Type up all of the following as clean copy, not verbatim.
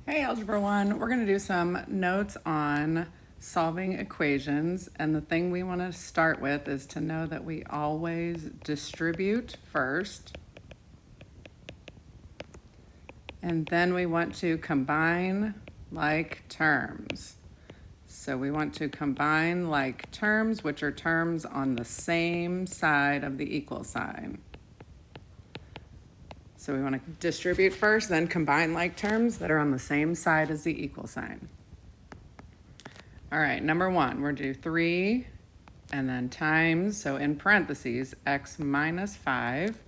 Hey, Algebra 1, we're going to do some notes on solving equations, and the thing we want to start with is to know that we always distribute first, and then we want to combine like terms. So we want to combine like terms, which are terms on the same side of the equal sign. So we want to distribute first, then combine like terms that are on the same side as the equal sign. All right, number one, we're going to do 3 and then times, so in parentheses, x minus 5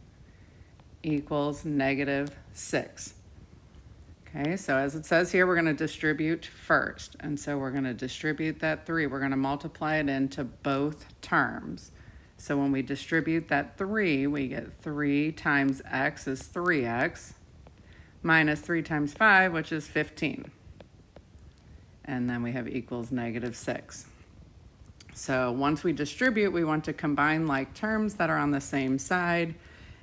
equals negative 6. Okay, so as it says here, we're going to distribute first. And so we're going to distribute that 3. We're going to multiply it into both terms. So when we distribute that 3, we get 3 times x is 3x minus 3 times 5, which is 15. And then we have equals negative 6. So once we distribute, we want to combine like terms that are on the same side.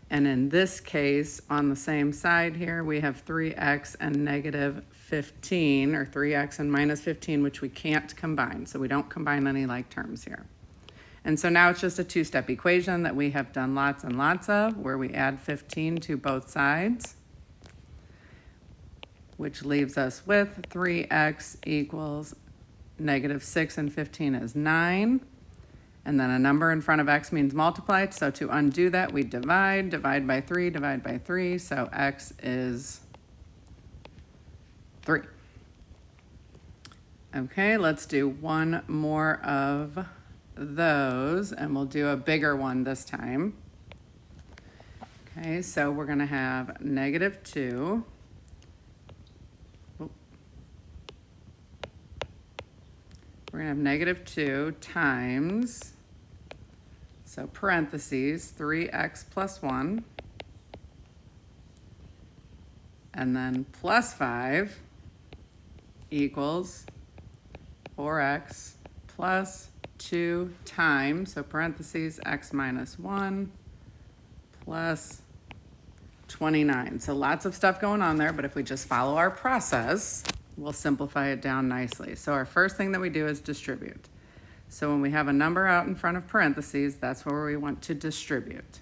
And in this case, on the same side here, we have 3x and negative 15, or 3x and minus 15, which we can't combine. So we don't combine any like terms here. And so now it's just a two-step equation that we have done lots and lots of, where we add 15 to both sides, which leaves us with 3x equals negative 6 and 15 is 9. And then a number in front of x means multiplied. So to undo that, we divide by 3, divide by 3. So x is 3. Okay, let's do one more of those, and we'll do a bigger one this time. Okay, so we're going to have negative 2. We're going to have negative 2 times, so parentheses, 3x plus 1, and then plus 5 equals 4x plus 2 times, so parentheses, x minus 1 plus 29. So lots of stuff going on there, but if we just follow our process, we'll simplify it down nicely. So our first thing that we do is distribute. So when we have a number out in front of parentheses, that's where we want to distribute.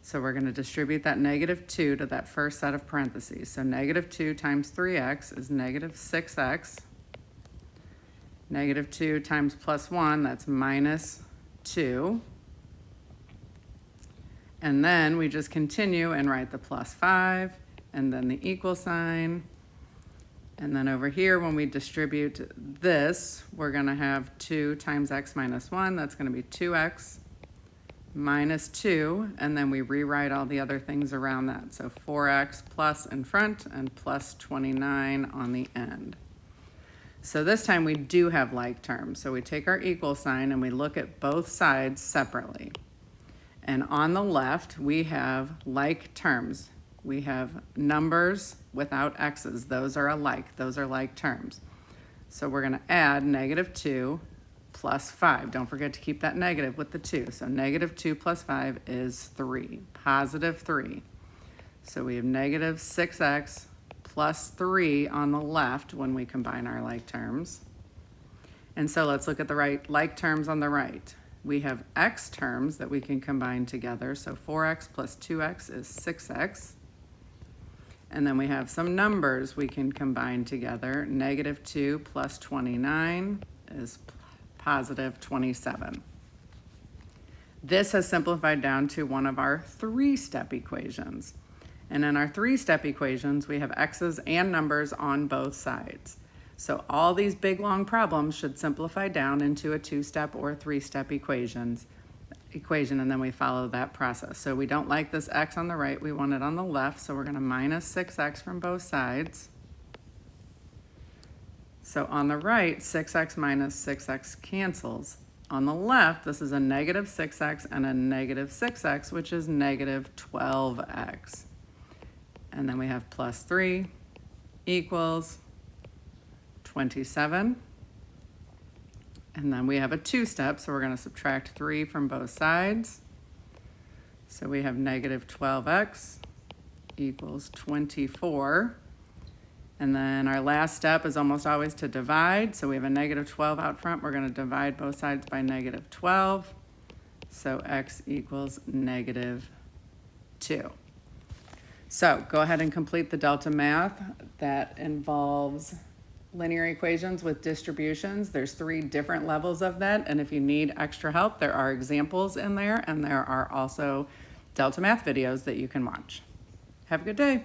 So we're going to distribute that negative 2 to that first set of parentheses. So negative 2 times 3x is negative 6x. Negative 2 times plus 1, that's minus 2. And then we just continue and write the plus 5, and then the equal sign. And then over here, when we distribute this, we're going to have 2 times x minus 1. That's going to be 2x minus 2. And then we rewrite all the other things around that. So 4x plus in front and plus 29 on the end. So this time we do have like terms. So we take our equal sign and we look at both sides separately. And on the left, we have like terms. We have numbers without x's. Those are alike. Those are like terms. So we're going to add negative 2 plus 5. Don't forget to keep that negative with the 2. So negative 2 plus 5 is 3, positive 3. So we have negative 6x plus 3 on the left when we combine our like terms. And so let's look at the like terms on the right. We have x terms that we can combine together. So 4x plus 2x is 6x. And then we have some numbers we can combine together. Negative 2 plus 29 is positive 27. This has simplified down to one of our three-step equations. And in our three-step equations, we have x's and numbers on both sides. So all these big, long problems should simplify down into a two-step or three-step equation, and then we follow that process. So we don't like this x on the right, we want it on the left, so we're going to minus 6x from both sides. So on the right, 6x minus 6x cancels. On the left, this is a negative 6x and a negative 6x, which is negative 12x. And then we have plus 3 equals 27. And then we have a two-step, so we're going to subtract 3 from both sides. So we have negative 12x equals 24. And then our last step is almost always to divide. So we have a negative 12 out front. We're going to divide both sides by negative 12. So x equals negative 2. So go ahead and complete the delta math. That involves linear equations with distributions. There's 3 different levels of that. And if you need extra help, there are examples in there. And there are also delta math videos that you can watch. Have a good day.